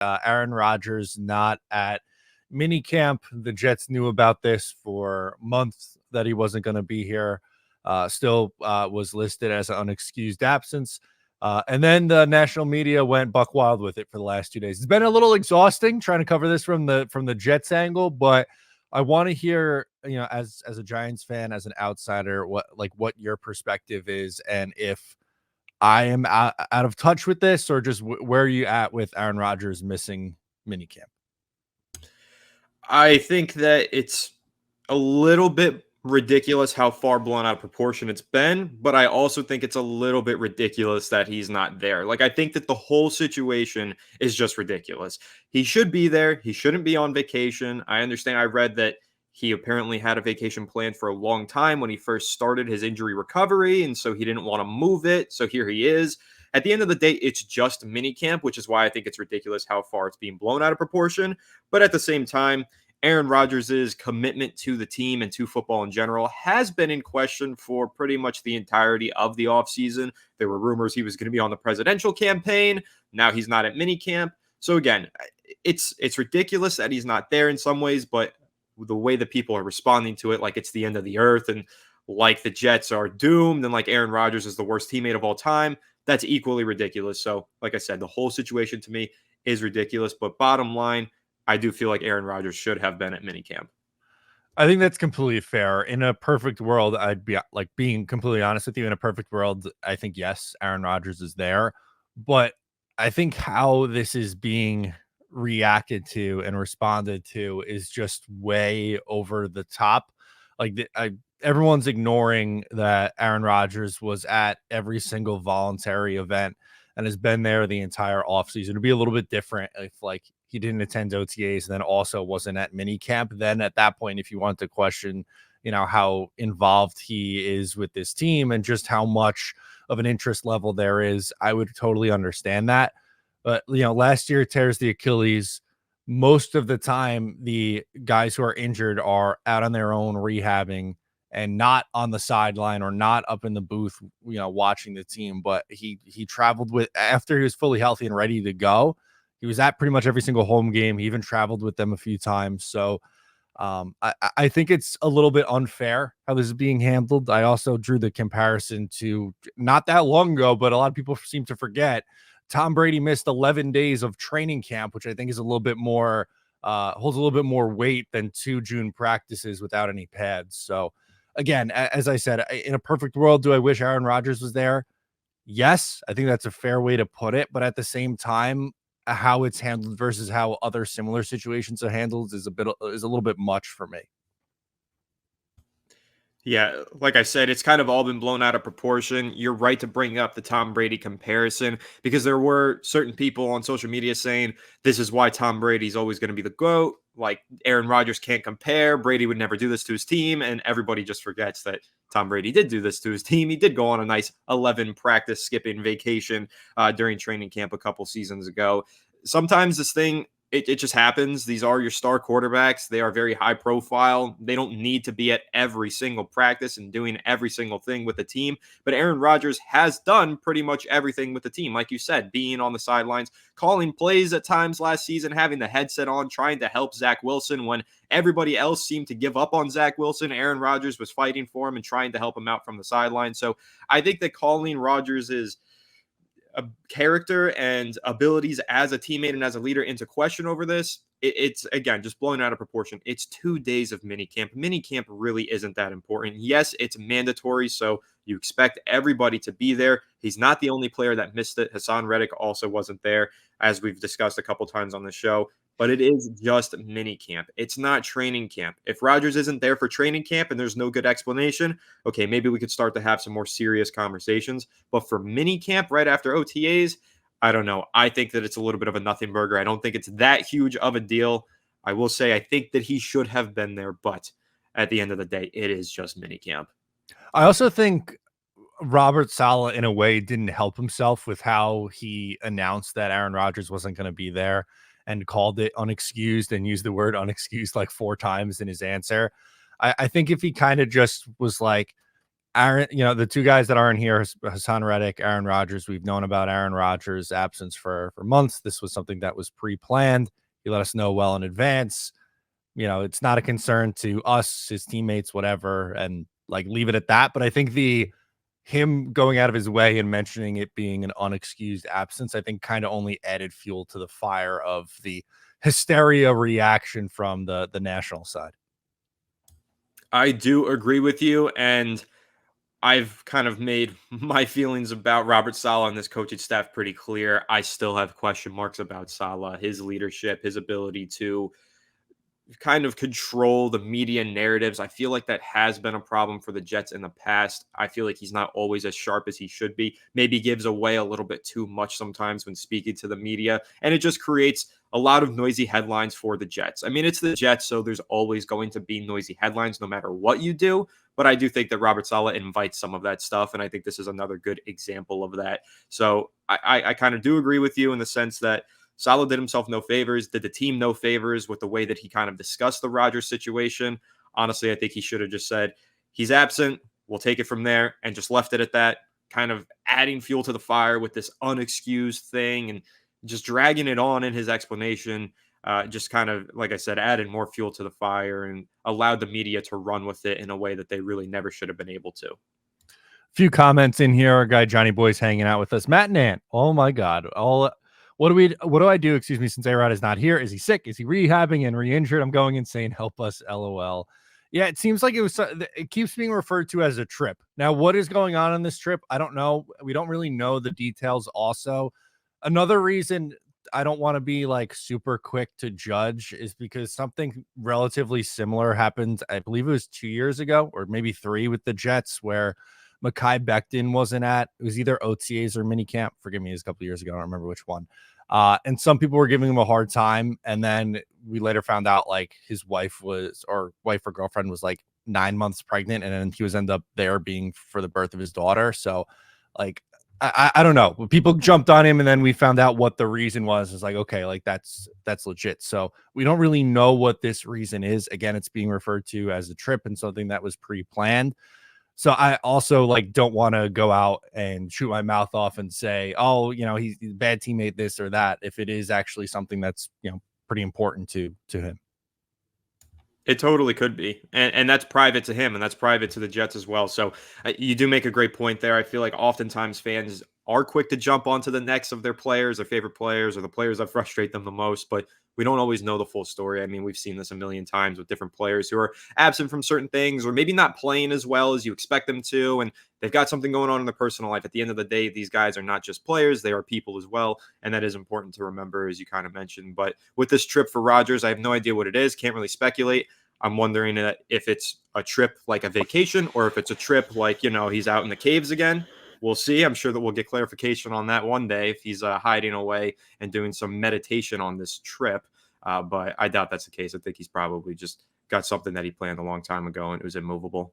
Aaron Rodgers not at minicamp. The Jets knew about this for months that he wasn't going to be here. Still was listed as an unexcused absence. And then the national media went buck wild with it for the last 2 days. It's been a little exhausting trying to cover this from the Jets angle, but I want to hear, as a Giants fan, as an outsider, what your perspective is, and if I am out of touch with this, or just where are you at with Aaron Rodgers missing minicamp? I think that it's a little bit ridiculous how far blown out of proportion it's been, but I also think it's a little bit ridiculous that he's not there. Like, I think that the whole situation is just ridiculous. He should be there. He shouldn't be on vacation. I understand. I read that he apparently had a vacation planned for a long time when he first started his injury recovery, and so he didn't want to move it. So here he is. At the end of the day, it's just minicamp, which is why I think it's ridiculous how far it's being blown out of proportion. But at the same time, Aaron Rodgers' commitment to the team and to football in general has been in question for pretty much the entirety of the offseason. There were rumors he was going to be on the presidential campaign. Now he's not at minicamp. So again, it's ridiculous that he's not there in some ways, but the way that people are responding to it, like it's the end of the earth and like the Jets are doomed and like Aaron Rodgers is the worst teammate of all time, that's equally ridiculous. So like I said, the whole situation to me is ridiculous. But bottom line, I do feel like Aaron Rodgers should have been at minicamp. I think that's completely fair. In a perfect world, I'd be like, being completely honest with you, in a perfect world, I think yes, Aaron Rodgers is there. But I think how this is being reacted to and responded to is just way over the top. Like everyone's ignoring that Aaron Rodgers was at every single voluntary event and has been there the entire offseason. It'd be a little bit different if like he didn't attend OTAs and then also wasn't at minicamp. Then at that point, if you want to question, how involved he is with this team and just how much of an interest level there is, I would totally understand that. But, last year tears the Achilles. Most of the time, the guys who are injured are out on their own rehabbing and not on the sideline or not up in the booth, watching the team. But he traveled with, after he was fully healthy and ready to go, he was at pretty much every single home game. He even traveled with them a few times. So I think it's a little bit unfair how this is being handled. I also drew the comparison to not that long ago, but a lot of people seem to forget Tom Brady missed 11 days of training camp, which I think is a little bit more, holds a little bit more weight than 2 June practices without any pads. So again, as I said, in a perfect world, do I wish Aaron Rodgers was there? Yes, I think that's a fair way to put it. But at the same time, how it's handled versus how other similar situations are handled is a little bit much for me. Yeah, like I said, it's kind of all been blown out of proportion. You're right to bring up the Tom Brady comparison because there were certain people on social media saying this is why Tom Brady's always going to be the GOAT. Like Aaron Rodgers can't compare. Brady would never do this to his team. And everybody just forgets that Tom Brady did do this to his team. He did go on a nice 11 practice skipping vacation during training camp a couple seasons ago. Sometimes this thing, it just happens. These are your star quarterbacks. They are very high profile. They don't need to be at every single practice and doing every single thing with the team. But Aaron Rodgers has done pretty much everything with the team. Like you said, being on the sidelines, calling plays at times last season, having the headset on, trying to help Zach Wilson when everybody else seemed to give up on Zach Wilson. Aaron Rodgers was fighting for him and trying to help him out from the sideline. So I think that calling Rodgers is a character and abilities as a teammate and as a leader into question over this, it's again just blowing out of proportion. It's 2 days of minicamp. Minicamp really isn't that important. Yes, it's mandatory, so you expect everybody to be there. He's not the only player that missed it. Hassan Reddick also wasn't there, as we've discussed a couple times on the show. But it is just minicamp. It's not training camp. If Rodgers isn't there for training camp and there's no good explanation, okay, maybe we could start to have some more serious conversations. But for minicamp right after OTAs, I don't know. I think that it's a little bit of a nothing burger. I don't think it's that huge of a deal. I will say I think that he should have been there, but at the end of the day, it is just minicamp. I also think Robert Saleh, in a way, didn't help himself with how he announced that Aaron Rodgers wasn't going to be there and called it unexcused and used the word unexcused like 4 times in his answer. I think if he kind of just was like, Aaron, the two guys that aren't here, Hassan Reddick, Aaron Rodgers. We've known about Aaron Rodgers' absence for months. This was something that was pre-planned. He let us know well in advance. It's not a concern to us, his teammates, whatever, and like leave it at that. But I think the him going out of his way and mentioning it being an unexcused absence, I think kind of only added fuel to the fire of the hysteria reaction from the national side. I do agree with you, and I've kind of made my feelings about Robert Saleh and this coaching staff pretty clear. I still have question marks about Saleh, his leadership, his ability to kind of control the media narratives. I feel like that has been a problem for the Jets in the past. I feel like he's not always as sharp as he should be. Maybe gives away a little bit too much sometimes when speaking to the media, and it just creates a lot of noisy headlines for the Jets. I mean, it's the Jets, so there's always going to be noisy headlines no matter what you do. But I do think that Robert Saleh invites some of that stuff, and I think this is another good example of that. So I kind of do agree with you in the sense that Salah did himself no favors, did the team no favors with the way that he kind of discussed the Rodgers situation. Honestly, I think he should have just said, he's absent. We'll take it from there and just left it at that, kind of adding fuel to the fire with this unexcused thing and just dragging it on in his explanation. Just kind of, like I said, added more fuel to the fire and allowed the media to run with it in a way that they really never should have been able to. Few comments in here. Our guy Johnny Boy's hanging out with us. Matt and Ant. Oh my God. What do I do? Excuse me, since A-Rod is not here. Is he sick? Is he rehabbing and re-injured? I'm going insane. Help us. LOL. Yeah, it seems like it keeps being referred to as a trip. Now, what is going on this trip? I don't know. We don't really know the details also. Another reason I don't want to be like super quick to judge is because something relatively similar happened. I believe it was 2 years ago or maybe three with the Jets where Mekhi Becton wasn't at. It was either OTAs or minicamp. Forgive me, it was a couple years ago. I don't remember which one. And some people were giving him a hard time. And then we later found out like his wife or girlfriend was like 9 months pregnant. And then he was end up there being for the birth of his daughter. So like, I don't know. People jumped on him and then we found out what the reason was. It's like, okay, like that's legit. So we don't really know what this reason is. Again, it's being referred to as a trip and something that was pre-planned. So I also like don't want to go out and shoot my mouth off and say, oh, he's a bad teammate, this or that, if it is actually something that's, pretty important to him. It totally could be. And that's private to him and that's private to the Jets as well. So you do make a great point there. I feel like oftentimes fans are quick to jump onto the necks of their players, their favorite players, or the players that frustrate them the most, but we don't always know the full story. I mean, we've seen this a million times with different players who are absent from certain things or maybe not playing as well as you expect them to. And they've got something going on in their personal life. At the end of the day, these guys are not just players, they are people as well. And that is important to remember, as you kind of mentioned. But with this trip for Rodgers, I have no idea what it is. Can't really speculate. I'm wondering if it's a trip like a vacation or if it's a trip like, he's out in the caves again. We'll see. I'm sure that we'll get clarification on that one day if he's hiding away and doing some meditation on this trip. But I doubt that's the case. I think he's probably just got something that he planned a long time ago and it was immovable.